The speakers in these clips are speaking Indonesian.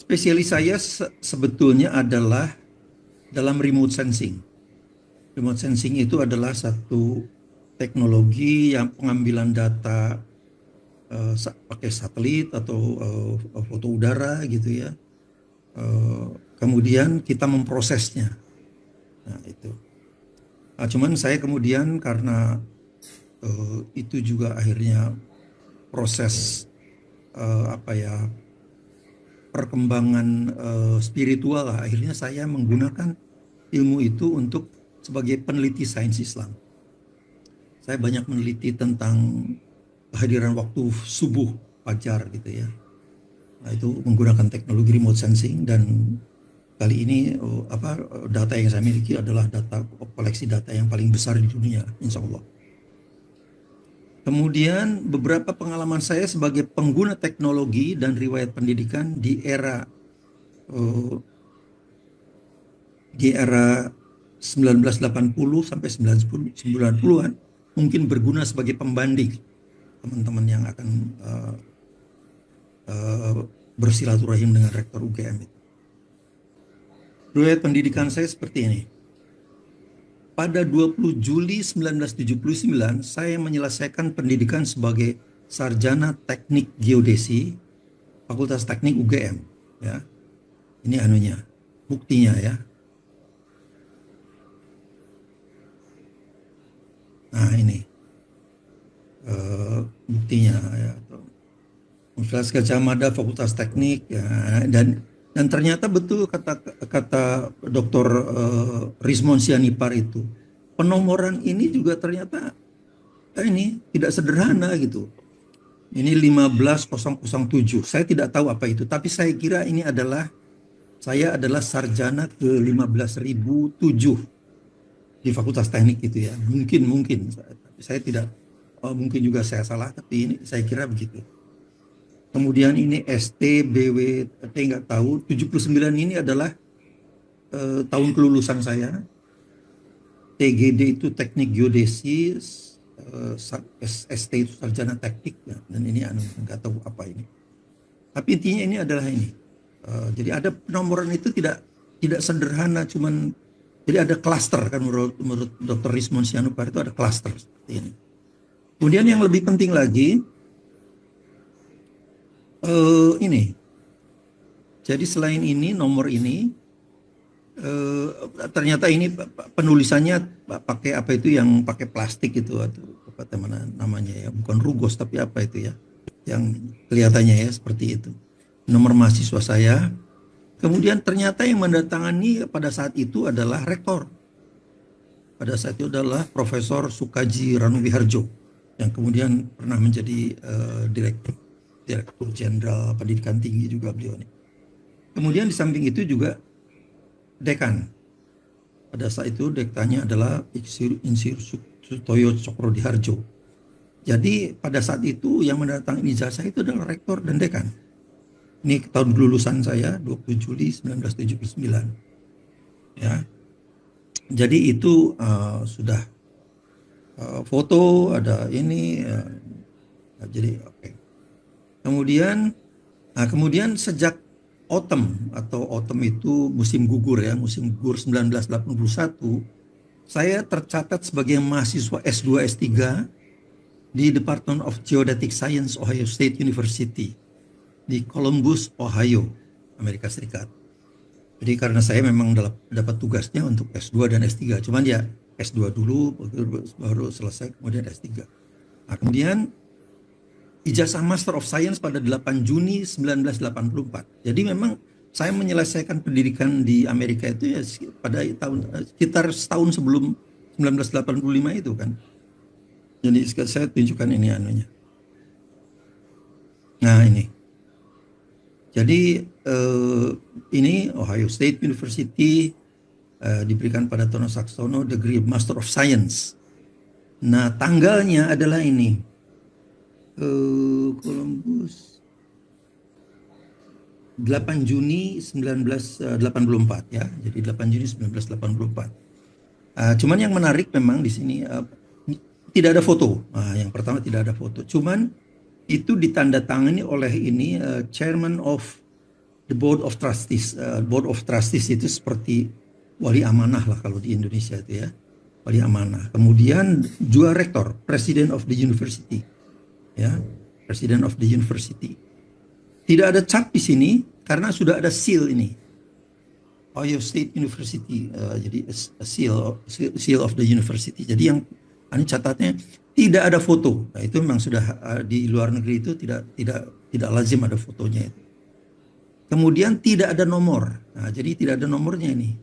Spesialis saya sebetulnya adalah dalam remote sensing. Remote sensing itu adalah satu teknologi yang pengambilan data pakai satelit atau foto udara gitu ya. Eh, Kemudian kita memprosesnya. Nah, itu. Nah, cuman saya kemudian karena itu juga akhirnya proses apa ya, perkembangan spiritual lah. Akhirnya saya menggunakan ilmu itu untuk sebagai peneliti sains Islam. Saya banyak meneliti tentang kehadiran waktu subuh, fajar gitu ya. Nah, itu menggunakan teknologi remote sensing, dan kali ini data yang saya miliki adalah data koleksi data yang paling besar di dunia, insya Allah. Kemudian beberapa pengalaman saya sebagai pengguna teknologi dan riwayat pendidikan eh, di era 1980 sampai 90-an mungkin berguna sebagai pembanding teman-teman yang akan bersilaturahim dengan rektor UGM. Riwayat pendidikan saya seperti ini. Pada 20 Juli 1979, saya menyelesaikan pendidikan sebagai sarjana teknik geodesi Fakultas Teknik UGM. Ya, ini anunya, buktinya ya. Nah ini buktinya ya. Universitas Gadjah Mada Fakultas Teknik ya, dan ternyata betul kata kata Dr. Rismon Sianipar itu, penomoran ini juga ternyata ini tidak sederhana gitu. Ini 15007. Saya tidak tahu apa itu, tapi saya kira ini saya adalah sarjana ke 15.007 di Fakultas Teknik itu ya. Mungkin saya tidak, mungkin juga saya salah, tapi ini saya kira begitu. Kemudian ini ST, BWT nggak tahu. 79 ini adalah tahun kelulusan saya. TGD itu teknik geodesi, ST itu sarjana teknik ya. Dan ini nggak tahu apa ini. Tapi intinya ini adalah ini. Jadi ada penomoran itu tidak sederhana, cuman jadi ada klaster kan, menurut Dr. Rismon Sianipar itu ada klaster seperti ini. Kemudian yang lebih penting lagi ini. Jadi selain ini, nomor ini ternyata ini penulisannya pakai apa itu, yang pakai plastik itu, atau apa namanya ya, bukan rugos tapi apa itu ya, yang kelihatannya ya seperti itu. Nomor mahasiswa saya. Kemudian ternyata yang mendatangani pada saat itu adalah rektor. Pada saat itu adalah Profesor Sukaji Ranuwiharjo, yang kemudian pernah menjadi direktur jenderal pendidikan tinggi juga beliau nih. Kemudian di samping itu juga dekan. Pada saat itu dekannya adalah Insinyur Sutoyo Cokrodhiharjo. Jadi pada saat itu yang mendatangkan ijazah itu adalah rektor dan dekan. Ini tahun kelulusan saya 20 Juli 1979. Ya. Jadi itu sudah foto, ada ini jadi oke. Kemudian sejak autumn itu musim gugur ya, musim gugur 1981, saya tercatat sebagai mahasiswa S2 S3 di Department of Geodetic Science Ohio State University di Columbus, Ohio, Amerika Serikat. Jadi karena saya memang dapat tugasnya untuk S2 dan S3, cuman ya S2 dulu baru selesai kemudian S3. Nah, kemudian ijazah Master of Science pada 8 Juni 1984. Jadi memang saya menyelesaikan pendidikan di Amerika itu ya pada sekitar setahun sebelum 1985 itu kan. Jadi saya tunjukkan ini anunya. Nah ini. Jadi ini Ohio State University, diberikan pada Tono Saksono degree Master of Science. Nah tanggalnya adalah ini. Columbus 8 Juni 1984 ya. Jadi 8 Juni 1984. Cuman yang menarik memang di sini tidak ada foto. Yang pertama tidak ada foto. Cuman itu ditandatangani oleh ini Chairman of the board of trustees. Board of trustees itu seperti wali amanah lah kalau di Indonesia itu ya, wali amanah. Kemudian juga rektor, president of the university, ya, president of the university. Tidak ada cap di sini karena sudah ada seal ini, Ohio State University, jadi a seal of the university. Jadi yang ini catatnya tidak ada foto. Nah, itu memang sudah di luar negeri itu tidak lazim ada fotonya itu. Kemudian tidak ada nomor. Nah, jadi tidak ada nomornya ini.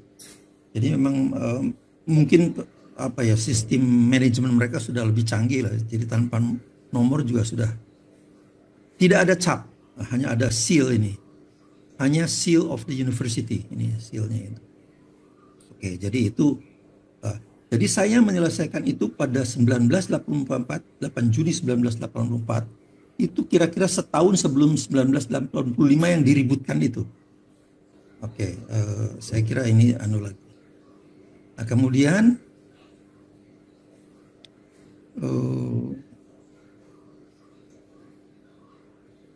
Jadi memang mungkin apa ya, sistem manajemen mereka sudah lebih canggih lah. Jadi tanpa nomor juga sudah. Tidak ada cap, hanya ada seal ini. Hanya seal of the university, ini sealnya itu. Oke, jadi itu. Jadi saya menyelesaikan itu pada 1984, 8 Juni 1984. Itu kira-kira setahun sebelum 1985 yang diributkan itu. Oke, saya kira ini anu lagi. Nah, kemudian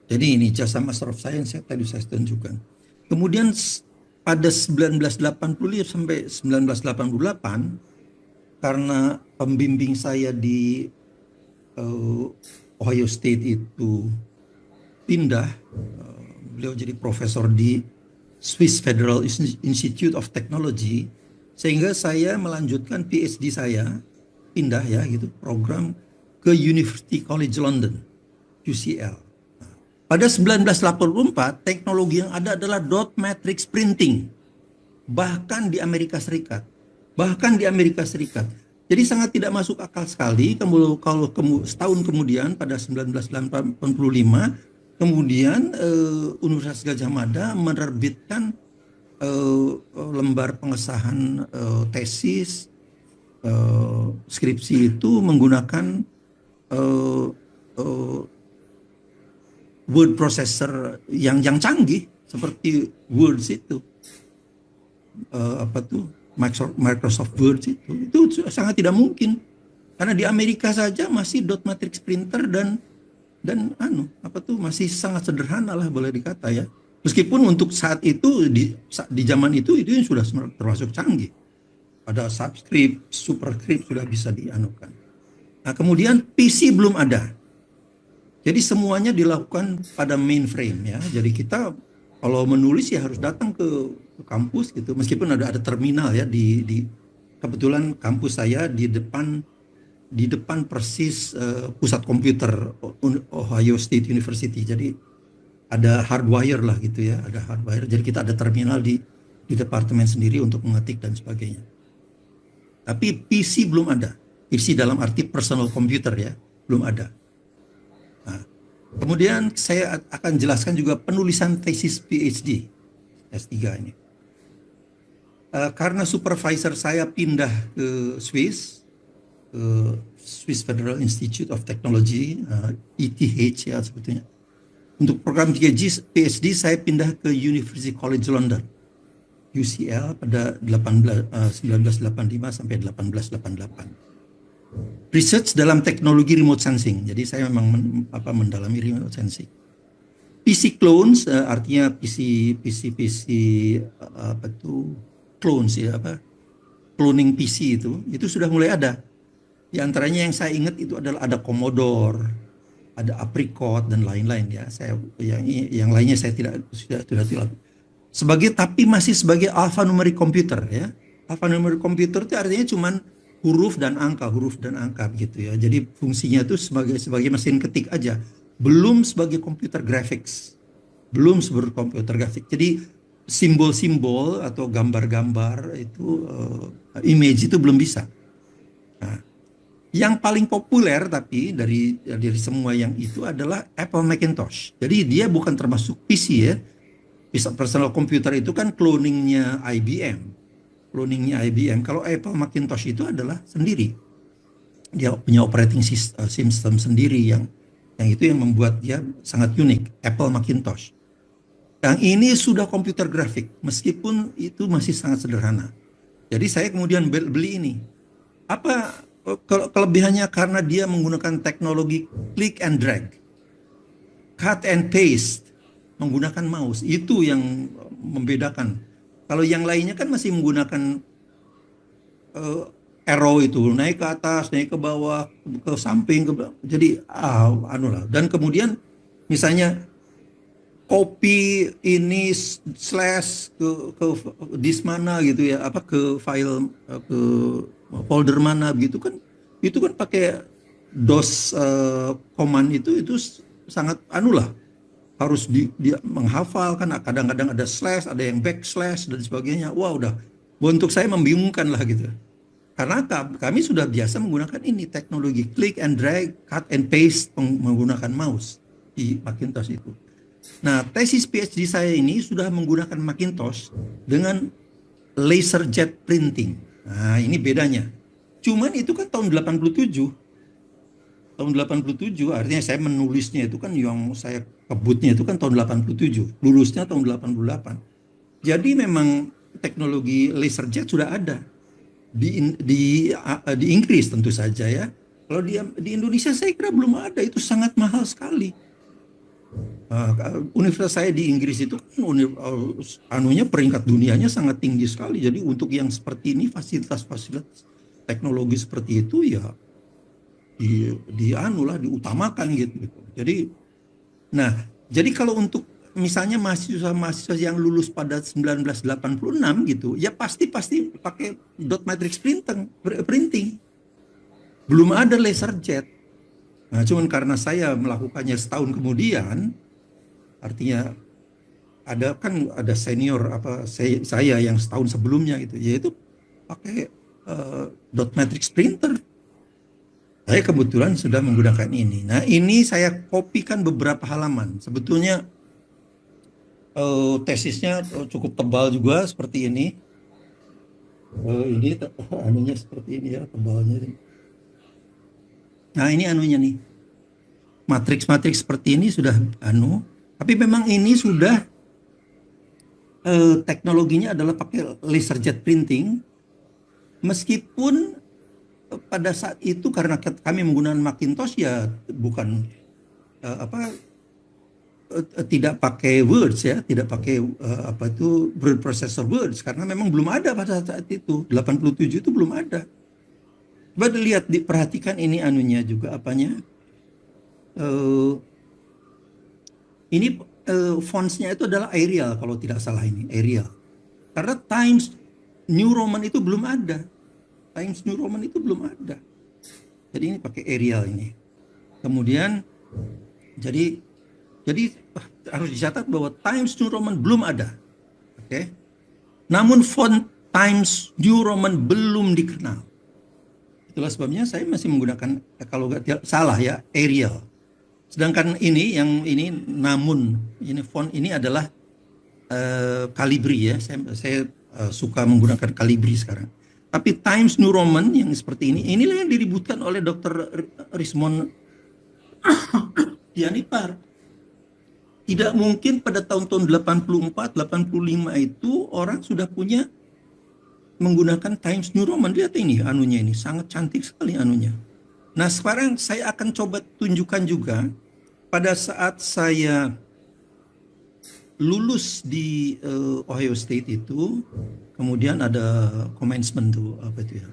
jadi ini jasa Master of Science yang tadi saya tunjukkan. Kemudian pada 1980 sampai 1988, karena pembimbing saya di Ohio State itu pindah, beliau jadi profesor di Swiss Federal Institute of Technology, sehingga saya melanjutkan PhD saya, pindah ya gitu, program ke University College London, UCL. Pada 1984, teknologi yang ada adalah dot matrix printing, bahkan di Amerika Serikat. Jadi sangat tidak masuk akal sekali kalau setahun kemudian pada 1985 kemudian Universitas Gadjah Mada menerbitkan lembar pengesahan tesis skripsi itu menggunakan word processor yang canggih seperti Words itu, Microsoft Word itu sangat tidak mungkin karena di Amerika saja masih dot matrix printer dan masih sangat sederhana lah boleh dikata ya, meskipun untuk saat itu di zaman itu yang sudah termasuk canggih, ada subscript, superscript sudah bisa dianukan. Nah, kemudian PC belum ada, jadi semuanya dilakukan pada mainframe ya. Jadi kita kalau menulis ya harus datang ke kampus gitu, meskipun ada terminal ya di kebetulan kampus saya di depan persis pusat komputer Ohio State University. Jadi ada hardwire lah gitu ya, ada hardwire. Jadi kita ada terminal di departemen sendiri untuk mengetik dan sebagainya. Tapi PC belum ada. PC dalam arti personal computer ya, belum ada. Nah, kemudian saya akan jelaskan juga penulisan tesis PhD S3 ini. Karena supervisor saya pindah ke Swiss Federal Institute of Technology, ETH ya sebetulnya. Untuk program PhD saya pindah ke University College London, UCL pada 1985 sampai 1888. Research dalam teknologi remote sensing. Jadi saya memang mendalami remote sensing. PC clones, artinya PC clones ya, cloning PC itu sudah mulai ada. Di antaranya yang saya ingat itu adalah ada Commodore, ada Apricot dan lain-lain ya. Saya yang lainnya saya sudah tapi masih sebagai alphanumeric computer ya. Alphanumeric computer itu artinya cuman huruf dan angka gitu ya. Jadi fungsinya itu sebagai mesin ketik aja, belum sebagai komputer graphics. Jadi simbol-simbol atau gambar-gambar itu image itu belum bisa. Nah, yang paling populer tapi dari semua yang itu adalah Apple Macintosh. Jadi dia bukan termasuk PC ya. Personal computer itu kan cloningnya IBM. Kalau Apple Macintosh itu adalah sendiri. Dia punya operating system sendiri yang itu yang membuat dia sangat unik, Apple Macintosh. Yang ini sudah komputer grafik, meskipun itu masih sangat sederhana. Jadi saya kemudian beli ini. Apa kelebihannya? Karena dia menggunakan teknologi click and drag, cut and paste, menggunakan mouse. Itu yang membedakan. Kalau yang lainnya kan masih menggunakan eh, arrow itu, naik ke atas, naik ke bawah, ke samping, jadi anu lah. Dan kemudian misalnya copy ini slash ke disk mana gitu ya, apa ke file ke folder mana begitu kan, itu kan pakai DOS command itu sangat anu lah, harus dia menghafal kan, kadang-kadang ada slash, ada yang backslash dan sebagainya. Wah udah, untuk saya membingungkan lah gitu. Karena kami sudah biasa menggunakan ini teknologi click and drag, cut and paste menggunakan mouse di Macintosh itu. Nah, tesis PhD saya ini sudah menggunakan Macintosh dengan laser jet printing. Nah, ini bedanya. Cuman itu kan tahun 87. Tahun 87 artinya saya menulisnya itu kan, yang saya kebutnya itu kan tahun 87. Lulusnya tahun 88. Jadi memang teknologi laser jet sudah ada di Inggris tentu saja ya. Kalau di Indonesia saya kira belum ada, itu sangat mahal sekali. Universitas saya di Inggris itu kan anunya peringkat dunianya sangat tinggi sekali. Jadi untuk yang seperti ini, fasilitas-fasilitas teknologi seperti itu ya diutamakan gitu. Jadi jadi kalau untuk misalnya mahasiswa yang lulus pada 1986 gitu, ya pasti pakai dot matrix printing. Belum ada laser jet. Nah, cuman karena saya melakukannya setahun kemudian, artinya ada senior saya yang setahun sebelumnya gitu, yaitu pakai dot matrix printer. Saya kebetulan sudah menggunakan ini. Nah, ini saya kopikan beberapa halaman. Sebetulnya tesisnya cukup tebal juga seperti ini. Ini anunya seperti ini ya, tebalnya. Nah, ini anunya nih. Matriks seperti ini sudah tapi memang ini sudah teknologinya adalah pakai laser jet printing. Meskipun pada saat itu karena kami menggunakan Macintosh ya bukan tidak pakai words ya, tidak pakai word processor words, karena memang belum ada pada saat itu. 87 itu belum ada. Coba dilihat, diperhatikan ini anunya juga apanya. Ini fontsnya itu adalah Arial kalau tidak salah, ini Arial. Karena Times New Roman itu belum ada. Times New Roman itu belum ada. Jadi ini pakai Arial ini. Kemudian jadi harus dicatat bahwa Times New Roman belum ada. Oke. Namun font Times New Roman belum dikenal. Itulah sebabnya saya masih menggunakan, kalau nggak salah ya, Arial. Sedangkan ini namun ini font ini adalah Calibri ya. Saya suka menggunakan Calibri sekarang. Tapi Times New Roman yang seperti inilah yang diributkan oleh Dr. Rismond Sianipar. Tidak mungkin pada tahun-tahun 84, 85 itu orang sudah punya menggunakan Times New Roman. Lihat ini anunya, ini sangat cantik sekali anunya. Nah, sekarang saya akan coba tunjukkan juga pada saat saya lulus di Ohio State itu, kemudian ada commencement tuh, apa itu ya,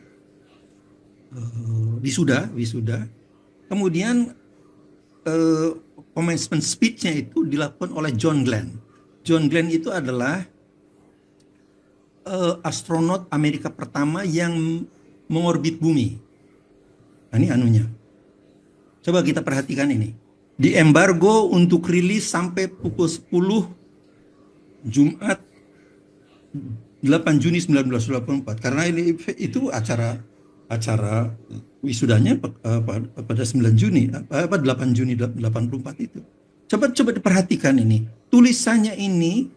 wisuda. Kemudian commencement speech-nya itu dilakukan oleh John Glenn. John Glenn itu adalah astronot Amerika pertama yang mengorbit bumi. Nah, ini anunya. Coba kita perhatikan ini. Di embargo untuk rilis sampai pukul 10 Jumat 8 Juni 1984. Karena itu acara wisudanya pada 9 Juni, 8 Juni 84 itu. Coba diperhatikan ini. Tulisannya ini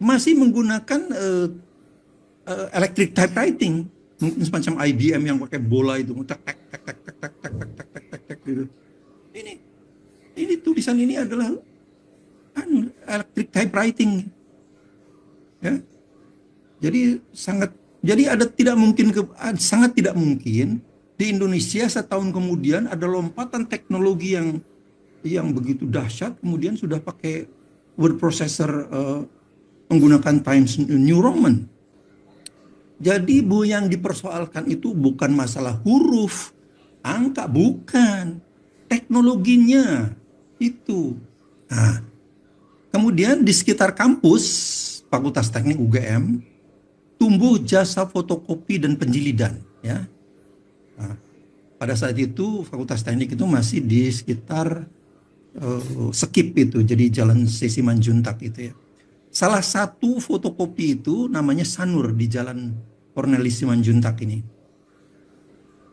masih menggunakan electric typewriting. Mungkin semacam IBM yang pakai bola itu, tek gitu. Ini tulisan ini adalah electric typewriting. Ya. Jadi sangat tidak mungkin di Indonesia setahun kemudian ada lompatan teknologi yang yang begitu dahsyat, kemudian sudah pakai word processor menggunakan Times New Roman. Jadi Bu, yang dipersoalkan itu bukan masalah huruf, angka, bukan. Teknologinya itu. Nah, kemudian di sekitar kampus Fakultas Teknik UGM tumbuh jasa fotokopi dan penjilidan, ya. Nah, pada saat itu Fakultas Teknik itu masih di sekitar Sekip itu, jadi Jalan Sesi Manjuntak itu ya. Salah satu fotokopi itu namanya Sanur di Jalan Cornelis Simanjuntak ini.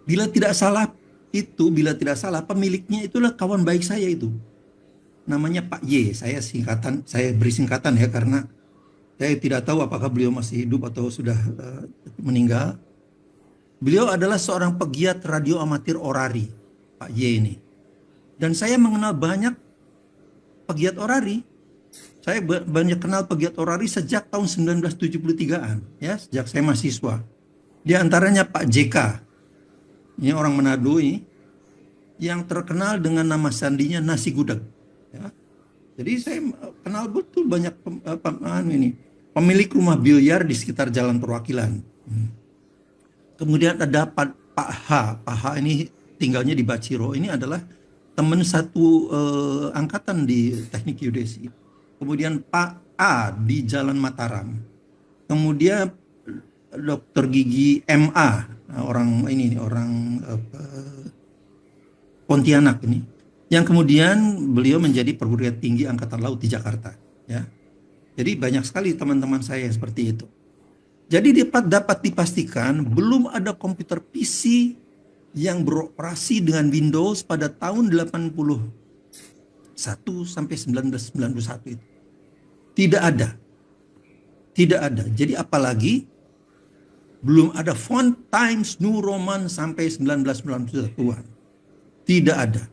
Bila tidak salah pemiliknya itulah kawan baik saya itu. Namanya Pak Y. Saya beri singkatan ya karena saya tidak tahu apakah beliau masih hidup atau sudah meninggal. Beliau adalah seorang pegiat radio amatir orari, Pak Y ini. Dan saya mengenal banyak pegiat orari. Saya banyak kenal pegiat orari sejak tahun 1973-an, ya, sejak saya mahasiswa. Di antaranya Pak JK, ini orang Manado ini, yang terkenal dengan nama sandinya Nasi Gudeg. Ya. Jadi saya kenal betul banyak pemilik rumah biliar di sekitar Jalan Perwakilan. Kemudian ada Pak H. Pak H ini tinggalnya di Baciro. Ini adalah teman satu angkatan di Teknik Geodesi. Kemudian Pak A di Jalan Mataram. Kemudian Dokter Gigi MA, orang Pontianak ini, yang kemudian beliau menjadi perwira tinggi Angkatan Laut di Jakarta, ya. Jadi banyak sekali teman-teman saya yang seperti itu. Jadi dapat dipastikan belum ada komputer PC yang beroperasi dengan Windows pada tahun 81 sampai 1991 itu. Tidak ada. Tidak ada. Jadi apalagi belum ada font Times New Roman sampai 1991-an. Tidak ada.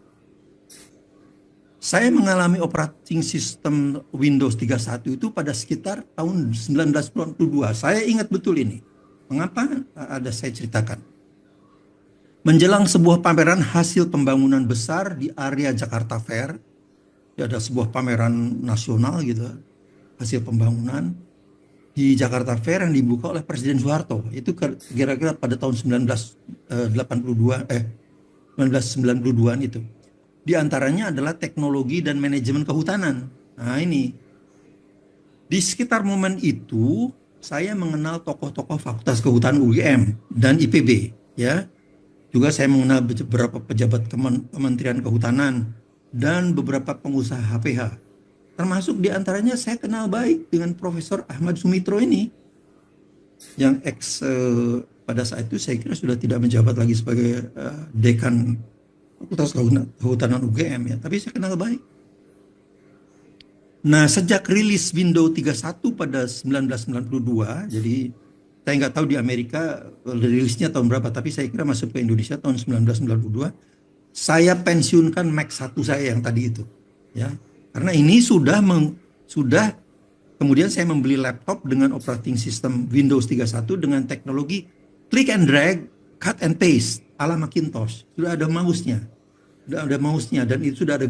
Saya mengalami operating system Windows 31 itu pada sekitar tahun 1992. Saya ingat betul ini. Mengapa? Ada saya ceritakan. Menjelang sebuah pameran hasil pembangunan besar di area Jakarta Fair, ada sebuah pameran nasional gitu, hasil pembangunan di Jakarta Fair yang dibuka oleh Presiden Soeharto. Itu kira-kira pada tahun 1992-an itu. Di antaranya adalah teknologi dan manajemen kehutanan. Nah ini, di sekitar momen itu saya mengenal tokoh-tokoh Fakultas Kehutanan UGM dan IPB, ya. Juga saya mengenal beberapa pejabat Kementerian Kehutanan dan beberapa pengusaha HPH. Termasuk di antaranya saya kenal baik dengan Profesor Ahmad Sumitro ini, yang pada saat itu saya kira sudah tidak menjabat lagi sebagai dekan Fakultas Kehutanan UGM, ya, tapi saya kenal baik. Nah, sejak rilis Windows 31 pada 1992, jadi saya nggak tahu di Amerika rilisnya tahun berapa, tapi saya kira masuk ke Indonesia tahun 1992. Saya pensiunkan Mac 1 saya yang tadi itu, ya, karena ini sudah kemudian saya membeli laptop dengan operating system Windows 31 dengan teknologi click and drag, cut and paste ala Macintosh. Sudah ada mouse-nya. Dan itu sudah ada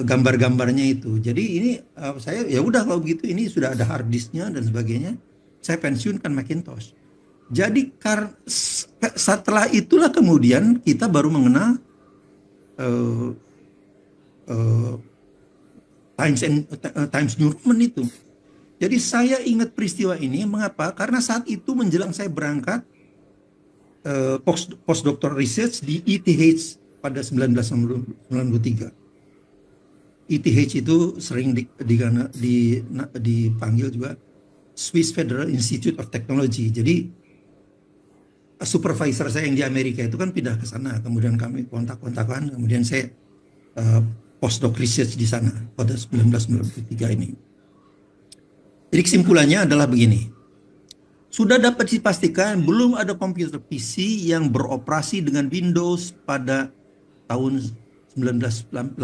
gambar-gambarnya itu. Jadi ini saya ya udah kalau begitu, ini sudah ada hard disknya dan sebagainya. Saya pensiunkan Macintosh. Jadi setelah itulah kemudian kita baru mengenal Times New Roman itu. Jadi saya ingat peristiwa ini. Mengapa? Karena saat itu menjelang saya berangkat postdoctoral research di ETH pada 1993. ETH itu sering dipanggil juga Swiss Federal Institute of Technology. Jadi supervisor saya yang di Amerika itu kan pindah ke sana, kemudian kami kontak-kontakan, kemudian saya postdoc research di sana pada 1993 ini. Jadi kesimpulannya adalah begini. Sudah dapat dipastikan belum ada komputer PC yang beroperasi dengan Windows pada tahun 1982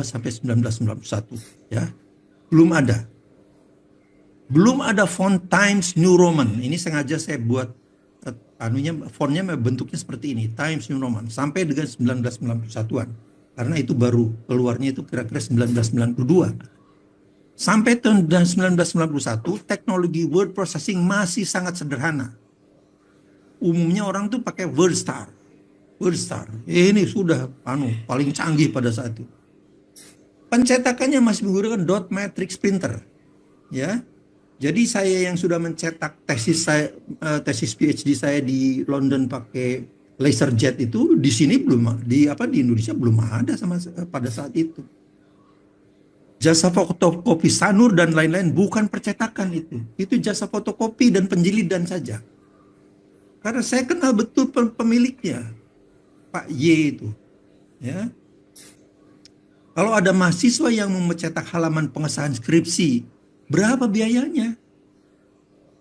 sampai 1991, ya. Belum ada. Belum ada font Times New Roman. Ini sengaja saya buat fontnya bentuknya seperti ini, Times New Roman, sampai dengan 1991-an. Karena itu baru keluarnya itu kira-kira 1992. Sampai tahun 1991, teknologi word processing masih sangat sederhana. Umumnya orang tuh pakai WordStar. WordStar. Ini sudah paling canggih pada saat itu. Pencetakannya masih menggunakan dot matrix printer. Ya. Jadi saya yang sudah mencetak tesis PhD saya di London pakai LaserJet itu di sini belum di Indonesia belum ada pada saat itu. Jasa fotokopi Sanur dan lain-lain bukan percetakan itu. Itu jasa fotokopi dan penjilidan saja. Karena saya kenal betul pemiliknya, Pak Y itu. Ya. Kalau ada mahasiswa yang mau mencetak halaman pengesahan skripsi, berapa biayanya?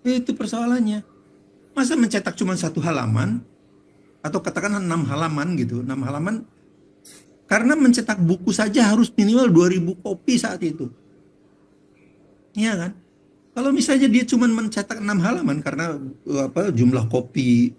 Itu persoalannya. Masa mencetak cuma 1 halaman, atau katakanlah 6 halaman gitu, 6 halaman, karena mencetak buku saja harus minimal 2000 kopi saat itu. Iya kan? Kalau misalnya dia cuma mencetak 6 halaman karena jumlah kopi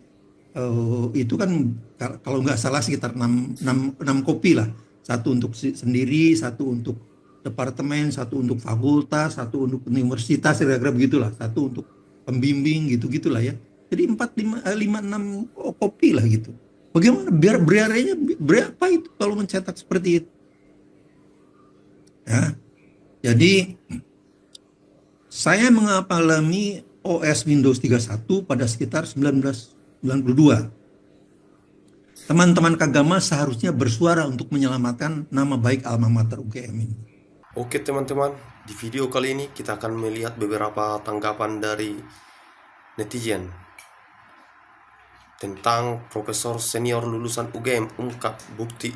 itu kan kalau nggak salah sekitar 6 kopi lah. Satu untuk sendiri, satu untuk departemen, satu untuk fakultas, satu untuk universitas, kira-kira begitulah. Satu untuk pembimbing gitu-gitulah ya. Jadi 5, 6 kopi lah gitu. Bagaimana biayanya berapa itu kalau mencetak seperti itu? Ya. Jadi saya mengalami OS Windows 31 pada sekitar 1992. Teman-teman Kagama seharusnya bersuara untuk menyelamatkan nama baik alma mater UGM ini. Oke teman-teman, di video kali ini kita akan melihat beberapa tanggapan dari netizen tentang Profesor Senior lulusan UGM ungkap bukti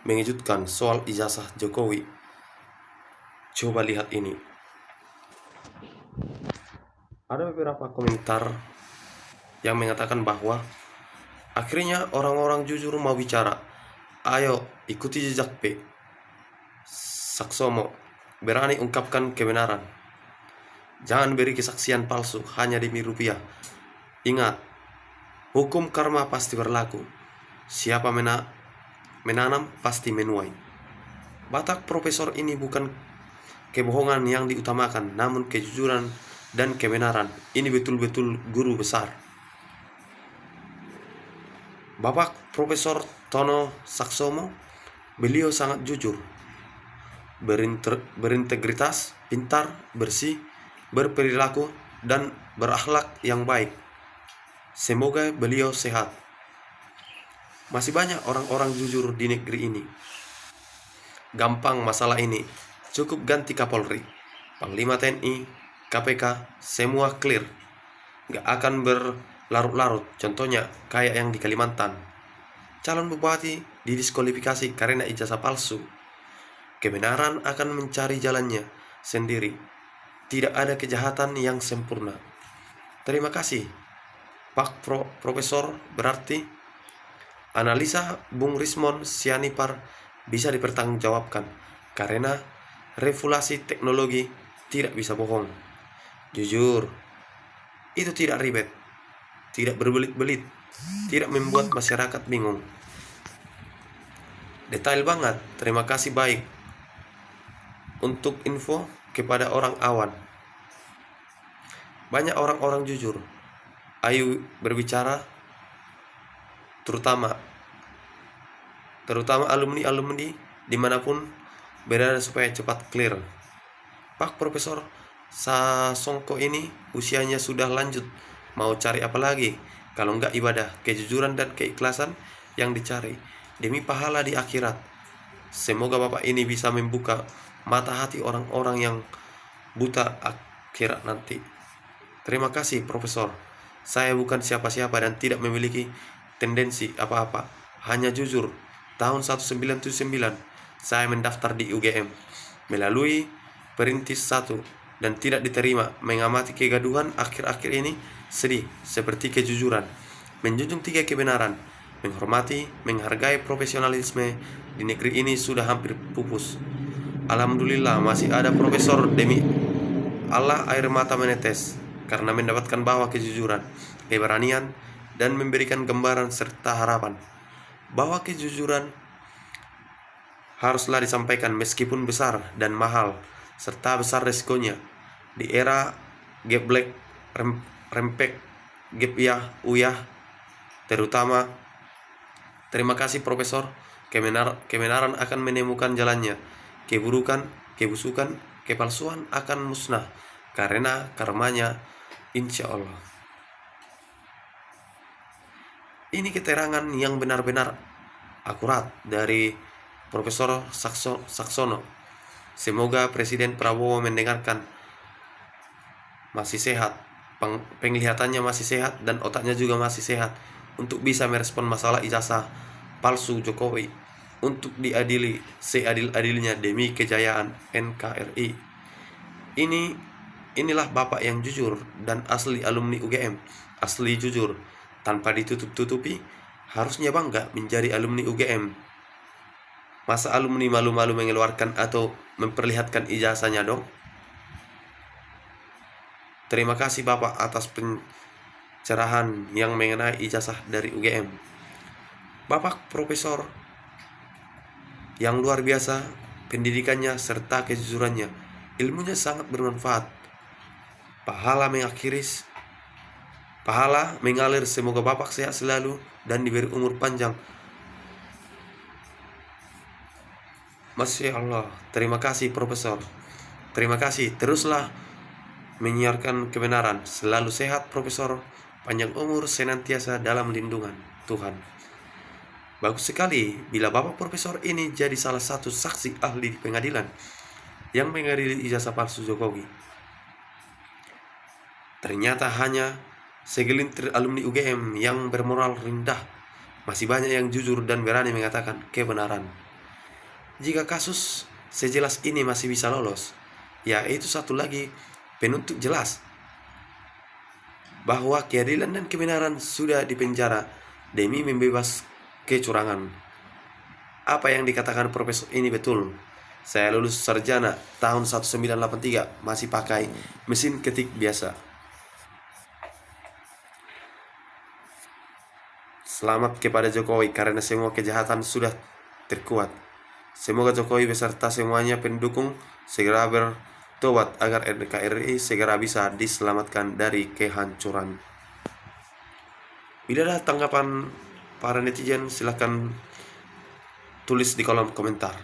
mengejutkan soal ijazah Jokowi. Coba lihat ini. Ada beberapa komentar yang mengatakan bahwa akhirnya orang-orang jujur mau bicara. Ayo ikuti jejak P. Saksomo, berani ungkapkan kebenaran. Jangan beri kesaksian palsu hanya demi rupiah. Ingat, hukum karma pasti berlaku. Siapa menanam pasti menuai. Batak profesor ini bukan kebohongan yang diutamakan, namun kejujuran dan kebenaran. Ini betul-betul guru besar. Bapak Profesor Tono Saksomo, beliau sangat jujur, berintegritas, pintar, bersih, berperilaku, dan berakhlak yang baik. Semoga beliau sehat. Masih banyak orang-orang jujur di negeri ini. Gampang masalah ini. Cukup ganti Kapolri, Panglima TNI, KPK, semua clear. Gak akan berlarut-larut. Contohnya kayak yang di Kalimantan. Calon bupati didiskualifikasi karena ijazah palsu. Kebenaran akan mencari jalannya sendiri. Tidak ada kejahatan yang sempurna. Terima kasih, Pak Profesor. Berarti analisa Bung Rismon Sianipar bisa dipertanggungjawabkan karena revolusi teknologi tidak bisa bohong. Jujur, itu tidak ribet, tidak berbelit-belit, tidak membuat masyarakat bingung. Detail banget. Terima kasih baik untuk info kepada orang awan. Banyak orang-orang jujur. Ayo berbicara, terutama alumni dimanapun berada supaya cepat clear. Pak Profesor Sasongko ini usianya sudah lanjut, mau cari apa lagi kalau enggak ibadah, kejujuran dan keikhlasan yang dicari demi pahala di akhirat. Semoga Bapak ini bisa membuka mata hati orang-orang yang buta akhirat nanti. Terima kasih Profesor. Saya bukan siapa-siapa dan tidak memiliki tendensi apa-apa, hanya jujur. Tahun 1979 saya mendaftar di UGM melalui perintis 1 dan tidak diterima. Mengamati kegaduhan akhir-akhir ini sedih, seperti kejujuran, menjunjung tinggi kebenaran, menghormati, menghargai profesionalisme di negeri ini sudah hampir pupus. Alhamdulillah masih ada profesor, demi Allah air mata menetes karena mendapatkan bahwa kejujuran, keberanian, dan memberikan gambaran serta harapan bahwa kejujuran haruslah disampaikan meskipun besar dan mahal, serta besar resikonya. Di era gap black, rempek, gap uyah, terutama. Terima kasih Profesor, kebenaran akan menemukan jalannya. Keburukan, kebusukan, kepalsuan akan musnah karena karmanya, insya Allah. Ini keterangan yang benar-benar akurat dari Profesor Saksono. Semoga Presiden Prabowo mendengarkan, masih sehat, penglihatannya masih sehat, dan otaknya juga masih sehat untuk bisa merespon masalah ijazah palsu Jokowi untuk diadili seadil-adilnya demi kejayaan NKRI. Inilah Bapak yang jujur dan asli alumni UGM, asli jujur, tanpa ditutup-tutupi. Harusnya bangga menjadi alumni UGM. Masa alumni malu-malu mengeluarkan atau memperlihatkan ijazahnya dong? Terima kasih Bapak atas pencerahan yang mengenai ijazah dari UGM. Bapak Profesor yang luar biasa, pendidikannya serta kejujurannya, ilmunya sangat bermanfaat. Pahala mengalir. Semoga Bapak sehat selalu dan diberi umur panjang. Masya Allah, terima kasih Profesor. Terima kasih, teruslah menyiarkan kebenaran. Selalu sehat Profesor, panjang umur senantiasa dalam lindungan Tuhan. Bagus sekali bila Bapak Profesor ini jadi salah satu saksi ahli di pengadilan yang mengadili ijazah palsu Jokowi. Ternyata hanya segelintir alumni UGM yang bermoral rendah. Masih banyak yang jujur dan berani mengatakan kebenaran. Jika kasus sejelas ini masih bisa lolos, ya itu satu lagi penuntut jelas bahwa keadilan dan kebenaran sudah dipenjara demi membebas kecurangan. Apa yang dikatakan Profesor ini betul. Saya lulus sarjana tahun 1983, masih pakai mesin ketik biasa. Selamat kepada Jokowi karena semua kejahatan sudah terkuat. Semoga Jokowi beserta semuanya pendukung segera bertobat agar NKRI segera bisa diselamatkan dari kehancuran. Bila ada tanggapan para netizen, silahkan tulis di kolom komentar.